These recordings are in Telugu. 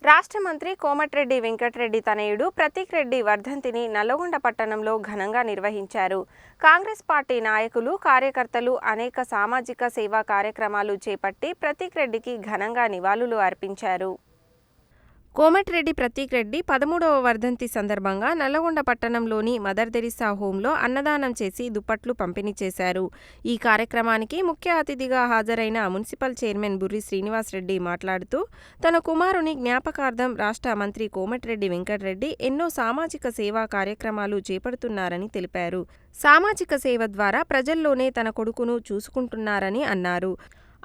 రాష్ట్ర మంత్రి కోమటిరెడ్డి వెంకటరెడ్డి తనయుడు ప్రతీక్ రెడ్డి వర్ధంతిని నల్లగొండ పట్టణంలో ఘనంగా నిర్వహించారు. కాంగ్రెస్ పార్టీ నాయకులు, కార్యకర్తలు అనేక సామాజిక సేవా కార్యక్రమాలు చేపట్టి ప్రతీక్ రెడ్డికి ఘనంగా నివాళులు అర్పించారు. కోమటిరెడ్డి ప్రతీక్ రెడ్డి 13వ వర్ధంతి సందర్భంగా నల్లగొండ పట్టణంలోని మదర్ తెరిసా హోంలో అన్నదానం చేసి దుప్పట్లు పంపిణీ చేశారు. ఈ కార్యక్రమానికి ముఖ్య అతిథిగా హాజరైన మున్సిపల్ చైర్మన్ బుర్రి శ్రీనివాసరెడ్డి మాట్లాడుతూ, తన కుమారుని జ్ఞాపకార్థం రాష్ట్ర మంత్రి కోమటిరెడ్డి వెంకటరెడ్డి ఎన్నో సామాజిక సేవా కార్యక్రమాలు చేపడుతున్నారని తెలిపారు. సామాజిక సేవ ద్వారా ప్రజల్లోనే తన కొడుకును చూసుకుంటున్నారని అన్నారు.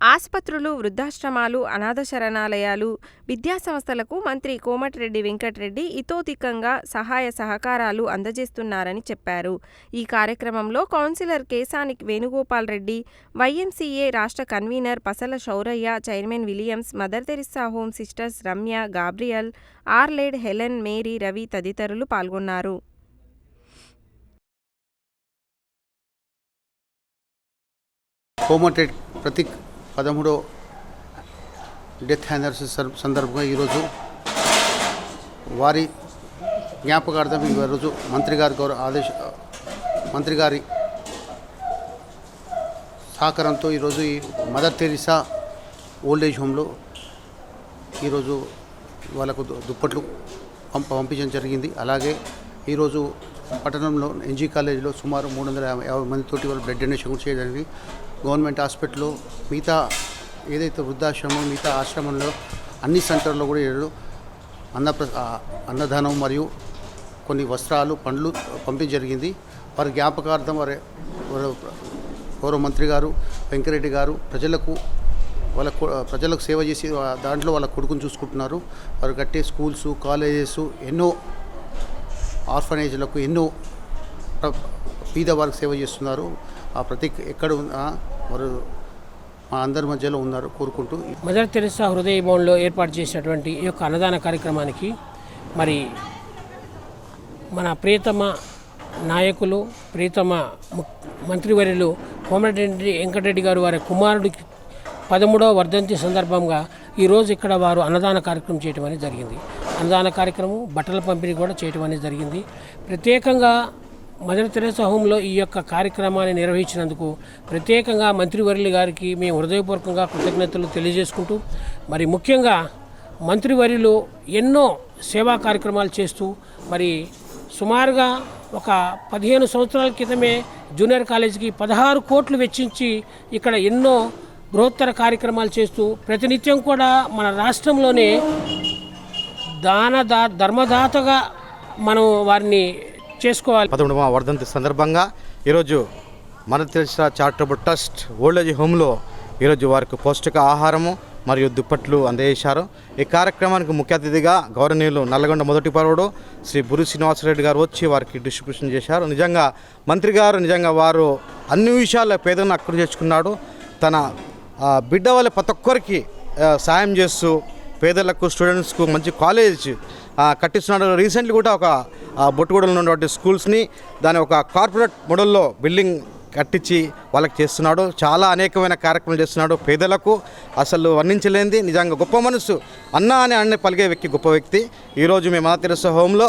ఆసుపత్రులు, వృద్ధాశ్రమాలు, అనాథ శరణాలయాలు, విద్యాసంస్థలకు మంత్రి కోమటిరెడ్డి వెంకటరెడ్డి ఇతోధికంగా సహాయ సహకారాలు అందజేస్తున్నారని చెప్పారు. ఈ కార్యక్రమంలో కౌన్సిలర్ కేసాని వేణుగోపాల్ రెడ్డి, వైఎంసీఏ రాష్ట్ర convener Pasala Shouraiah, chairman Williams, Mother Teresa home sisters Ramya, Gabriel, ఆర్లేడ్, హెలెన్, మేరీ, రవి తదితరులు పాల్గొన్నారు. కోమటిరెడ్డి ప్రతీక్ 13వ డెత్ యానివర్సరీ సందర్భంగా ఈరోజు వారి జ్ఞాపకార్థం ఈరోజు మంత్రి గారి సహకారంతో ఈరోజు ఈ మదర్ తెరిసా ఓల్డేజ్ హోమ్లో ఈరోజు వాళ్ళకు దుప్పట్లు పంపించడం జరిగింది. అలాగే ఈరోజు పట్టణంలో ఎన్జీ కాలేజీలో సుమారు 350 మందితోటి వాళ్ళు బ్లడ్ డొనేషన్ చేయడానికి గవర్నమెంట్ హాస్పిటల్లో మిగతా ఏదైతే వృద్ధాశ్రమం మిగతా ఆశ్రమంలో అన్ని సెంటర్లో కూడా అన్నదానం మరియు కొన్ని వస్త్రాలు, పండ్లు పంపిణీ జరిగింది. వారి జ్ఞాపకార్థం గౌరవ మంత్రి గారు వెంకరెడ్డి గారు ప్రజలకు సేవ చేసి దాంట్లో వాళ్ళ కొడుకుని చూసుకుంటున్నారు. వారు కట్టే స్కూల్స్, కాలేజెస్, ఎన్నో ఆర్ఫనేజ్లకు, ఎన్నో పేద వారికి సేవ చేస్తున్నారు. ఆ ప్రతీక్ ఎక్కడ వారు మా అందరి మధ్యలో ఉన్నారు కోరుకుంటూ మదర్ తెరిసా హృదయ భవన్లో ఏర్పాటు చేసినటువంటి ఈ యొక్క అన్నదాన కార్యక్రమానికి మరి మన ప్రియతమ నాయకులు, ప్రియతమ మంత్రివర్యులు కోమటిరెడ్డి వెంకటరెడ్డి గారు వారి కుమారుడికి 13వ వర్ధంతి సందర్భంగా ఈరోజు ఇక్కడ వారు అన్నదాన కార్యక్రమం చేయటం అనేది జరిగింది. అన్నదాన కార్యక్రమం, బట్టల పంపిణీ కూడా చేయటం అనేది జరిగింది. ప్రత్యేకంగా మదర్ తెరిసా హోంలో ఈ యొక్క కార్యక్రమాన్ని నిర్వహించినందుకు ప్రత్యేకంగా మంత్రివర్యులు గారికి మేము హృదయపూర్వకంగా కృతజ్ఞతలు తెలియజేసుకుంటూ, మరి ముఖ్యంగా మంత్రివర్యులు ఎన్నో సేవా కార్యక్రమాలు చేస్తూ మరి సుమారుగా ఒక 15 సంవత్సరాల క్రితమే జూనియర్ కాలేజీకి 16 కోట్లు వెచ్చించి ఇక్కడ ఎన్నో బృహత్తర కార్యక్రమాలు చేస్తూ ప్రతినిత్యం కూడా మన రాష్ట్రంలోనే ధర్మదాతగా మనం వారిని చేసుకోవాలి. 13వ వర్ధంతి సందర్భంగా ఈరోజు Mother Teresa charitable trust old age హోమ్లో ఈరోజు వారికి పౌష్టిక ఆహారము మరియు దుప్పట్లు అందజేశారు. ఈ కార్యక్రమానికి ముఖ్య అతిథిగా గౌరవనీయులు నల్లగొండ మొదటి పౌరుడు శ్రీ బుర్రి శ్రీనివాసరెడ్డి గారు వచ్చి వారికి డిస్ట్రిబ్యూషన్ చేశారు. నిజంగా మంత్రి గారు వారు అన్ని విషయాల్లో పేదలను అక్కున చేసుకున్నాడు. తన బిడ్డ వల్ల ప్రతి ఒక్కరికి సాయం చేస్తూ పేదలకు, స్టూడెంట్స్కు మంచి కాలేజ్ కట్టిస్తున్నాడు. రీసెంట్లీ కూడా ఒక బొట్టుగూడలో ఉన్నటువంటి స్కూల్స్ని దాని ఒక కార్పొరేట్ మోడల్లో బిల్డింగ్ కట్టించి వాళ్ళకి చేస్తున్నాడు. చాలా అనేకమైన కార్యక్రమాలు చేస్తున్నాడు. పేదలకు అసలు వర్ణించలేనిది. నిజంగా గొప్ప మనసు, అన్న పలిగే గొప్ప వ్యక్తి. ఈరోజు మేము మదర్ తెరిసా హోంలో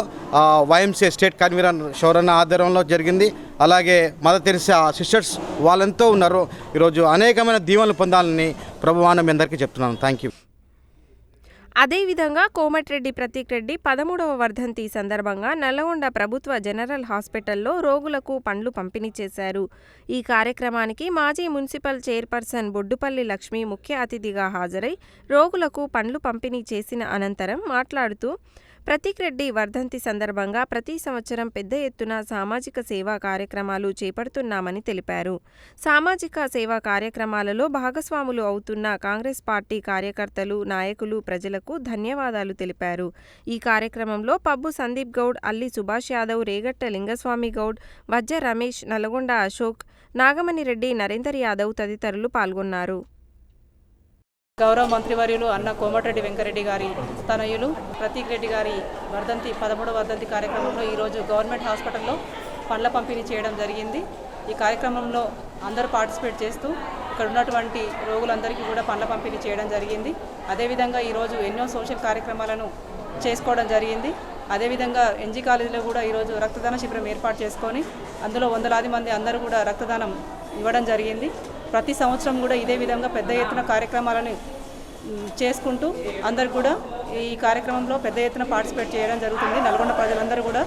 వైఎంసీఏ స్టేట్ కన్వీనర్ శౌరన్న ఆధ్వర్యంలో జరిగింది. అలాగే మదర్ తెరిసా సిస్టర్స్ వాళ్ళంతా ఉన్నారు. ఈరోజు అనేకమైన దీవెనలు పొందాలని ప్రభువాన మీ అందరికీ చెప్తున్నాను. Thank you. అదేవిధంగా కోమటిరెడ్డి ప్రతీక్ రెడ్డి 13వ వర్ధంతి సందర్భంగా నల్లగొండ ప్రభుత్వ జనరల్ హాస్పిటల్లో రోగులకు పండ్లు పంపిణీ చేశారు. ఈ కార్యక్రమానికి మాజీ మున్సిపల్ చైర్పర్సన్ బొడ్డుపల్లి లక్ష్మి ముఖ్య అతిథిగా హాజరై రోగులకు పండ్లు పంపిణీ చేసిన అనంతరం మాట్లాడుతూ, ప్రతీక్ రెడ్డి వర్ధంతి సందర్భంగా ప్రతి సంవత్సరం పెద్ద ఎత్తున సామాజిక సేవా కార్యక్రమాలు చేపడుతున్నామని తెలిపారు. సామాజిక సేవా కార్యక్రమాలలో భాగస్వాములు అవుతున్న కాంగ్రెస్ పార్టీ కార్యకర్తలు, నాయకులు, ప్రజలకు ధన్యవాదాలు తెలిపారు. ఈ కార్యక్రమంలో పబ్బు సందీప్ గౌడ్, అల్లి సుభాష్ యాదవ్, రేగట్ట లింగస్వామి గౌడ్, వజ్జ రమేష్, నల్గొండ అశోక్, నాగమణి రెడ్డి, నరేందర్ యాదవ్ తదితరులు పాల్గొన్నారు. గౌరవ మంత్రివర్యులు అన్న కోమటిరెడ్డి వెంకరెడ్డి గారి తనయులు ప్రతీక్ రెడ్డి గారి 13వ వర్ధంతి కార్యక్రమంలో ఈరోజు గవర్నమెంట్ హాస్పిటల్లో పండ్ల పంపిణీ చేయడం జరిగింది. ఈ కార్యక్రమంలో అందరూ పార్టిసిపేట్ చేస్తూ ఇక్కడ ఉన్నటువంటి రోగులందరికీ కూడా పండ్ల పంపిణీ చేయడం జరిగింది. అదేవిధంగా ఈరోజు ఎన్నో సోషల్ కార్యక్రమాలను చేసుకోవడం జరిగింది. అదేవిధంగా ఎన్జీ కాలేజీలో కూడా ఈరోజు రక్తదాన శిబిరం ఏర్పాటు చేసుకొని అందులో వందలాది మంది అందరూ కూడా రక్తదానం ఇవ్వడం జరిగింది. ప్రతి సంవత్సరం కూడా ఇదే విధంగా పెద్ద ఎత్తున కార్యక్రమాలను చేసుకుంటూ అందరు కూడా ఈ కార్యక్రమంలో పెద్ద ఎత్తున పార్టిసిపేట్ చేయడం జరుగుతుంది. నల్గొండ ప్రజలందరూ కూడా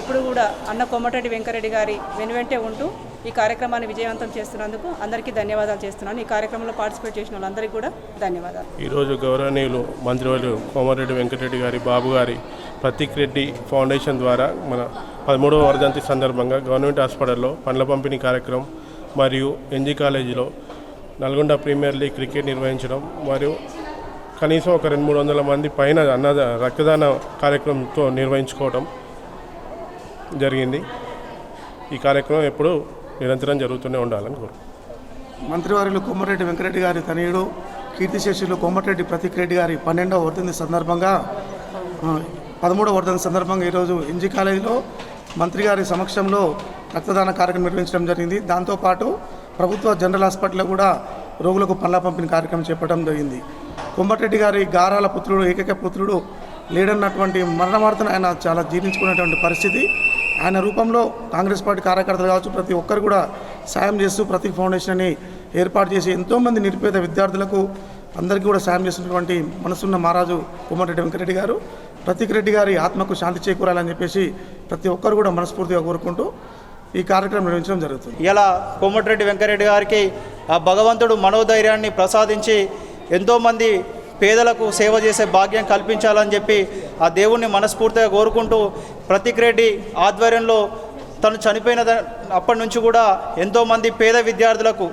ఎప్పుడు కూడా అన్న కోమటిరెడ్డి వెంకరెడ్డి గారి వెనువెంటే ఉంటూ ఈ కార్యక్రమాన్ని విజయవంతం చేస్తున్నందుకు అందరికీ ధన్యవాదాలు చేస్తున్నాను. ఈ కార్యక్రమంలో పార్టిసిపేట్ చేసిన వాళ్ళందరికీ కూడా ధన్యవాదాలు. ఈరోజు గౌరవనీయులు మంత్రివర్యులు కోమటిరెడ్డి వెంకటరెడ్డి గారి బాబు గారి ప్రతీక్ రెడ్డి ఫౌండేషన్ ద్వారా మన 13వ వర్ధంతి సందర్భంగా గవర్నమెంట్ హాస్పిటల్లో పండ్ల పంపిణీ కార్యక్రమం మరియు ఎన్జీ కాలేజీలో నల్గొండ ప్రీమియర్ లీగ్ క్రికెట్ నిర్వహించడం మరియు కనీసం ఒక 200-300 మంది పైన రక్తదాన కార్యక్రమంతో నిర్వహించుకోవడం జరిగింది. ఈ కార్యక్రమం ఎప్పుడూ నిరంతరం జరుగుతూనే ఉండాలని కోరుకుంటున్నాను. మంత్రివర్యులు కోమటిరెడ్డి వెంకరెడ్డి గారి తనయుడు కీర్తిశేషులు కోమటిరెడ్డి ప్రతీక్ రెడ్డి గారి 12వ వర్ధంతి సందర్భంగా 13వ వర్ధంతి సందర్భంగా ఈరోజు ఎన్జీ కాలేజీలో మంత్రి గారి సమక్షంలో రక్తదాన కార్యక్రమం నిర్వహించడం జరిగింది. దాంతోపాటు ప్రభుత్వ జనరల్ హాస్పిటల్లో కూడా రోగులకు పండ్ల పంపిణీ కార్యక్రమం చేపట్టడం జరిగింది. కోమటిరెడ్డి గారి గారాల పుత్రుడు, ఏకైక పుత్రుడు లేడన్నటువంటి మరణవార్తను ఆయన చాలా జీర్ణించుకునేటువంటి పరిస్థితి. ఆయన రూపంలో కాంగ్రెస్ పార్టీ కార్యకర్తలు కావచ్చు ప్రతి ఒక్కరు కూడా సాయం చేస్తూ ప్రతీక్ ఫౌండేషన్ని ఏర్పాటు చేసి ఎంతోమంది నిరుపేద విద్యార్థులకు అందరికీ కూడా సాయం చేసినటువంటి మనసున్న మహారాజు కోమటిరెడ్డి వెంకరెడ్డి గారు. ప్రతీక్ రెడ్డి గారి ఆత్మకు శాంతి చేకూరాలని చెప్పేసి ప్రతి ఒక్కరు కూడా మనస్ఫూర్తిగా కోరుకుంటూ ఈ కార్యక్రమం నిర్వహించడం జరుగుతుంది. ఇలా కోమటిరెడ్డి వెంకరెడ్డి గారికి ఆ భగవంతుడు మనోధైర్యాన్ని ప్రసాదించి ఎంతోమంది పేదలకు సేవ చేసే భాగ్యం కల్పించాలని చెప్పి ఆ దేవుణ్ణి మనస్ఫూర్తిగా కోరుకుంటూ ప్రతీక్ రెడ్డి ఆధ్వర్యంలో తను చనిపోయిన అప్పటి నుంచి కూడా ఎంతోమంది పేద విద్యార్థులకు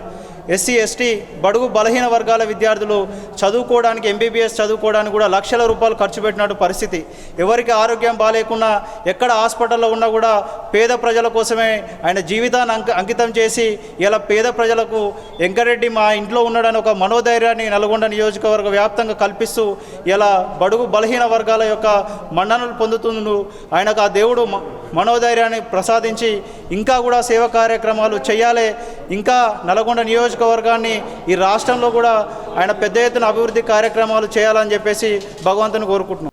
ఎస్సీ ఎస్టీ బడుగు బలహీన వర్గాల విద్యార్థులు చదువుకోవడానికి ఎంబీబీఎస్ చదువుకోవడానికి కూడా లక్షల రూపాయలు ఖర్చు పెట్టినట్టు పరిస్థితి. ఎవరికి ఆరోగ్యం బాగాలేకున్నా ఎక్కడ హాస్పిటల్లో ఉన్నా కూడా పేద ప్రజల కోసమే ఆయన జీవితాన్ని అంకితం చేసి ఇలా పేద ప్రజలకు వెంకరెడ్డి మా ఇంట్లో ఉన్నాడని ఒక మనోధైర్యాన్ని నల్గొండ నియోజకవర్గ వ్యాప్తంగా కల్పిస్తూ ఇలా బడుగు బలహీన వర్గాల యొక్క మన్ననలు పొందుతుండు. ఆయనకు ఆ దేవుడు మనోధైర్యాన్ని ప్రసాదించి ఇంకా కూడా సేవా కార్యక్రమాలు చేయాలి. ఇంకా నల్గొండ నియోజకవర్గాన్ని ఈ రాష్ట్రంలో కూడా ఆయన పెద్ద ఎత్తున అభివృద్ధి కార్యక్రమాలు చేయాలని చెప్పేసి భగవంతుని కోరుకుంటున్నాం.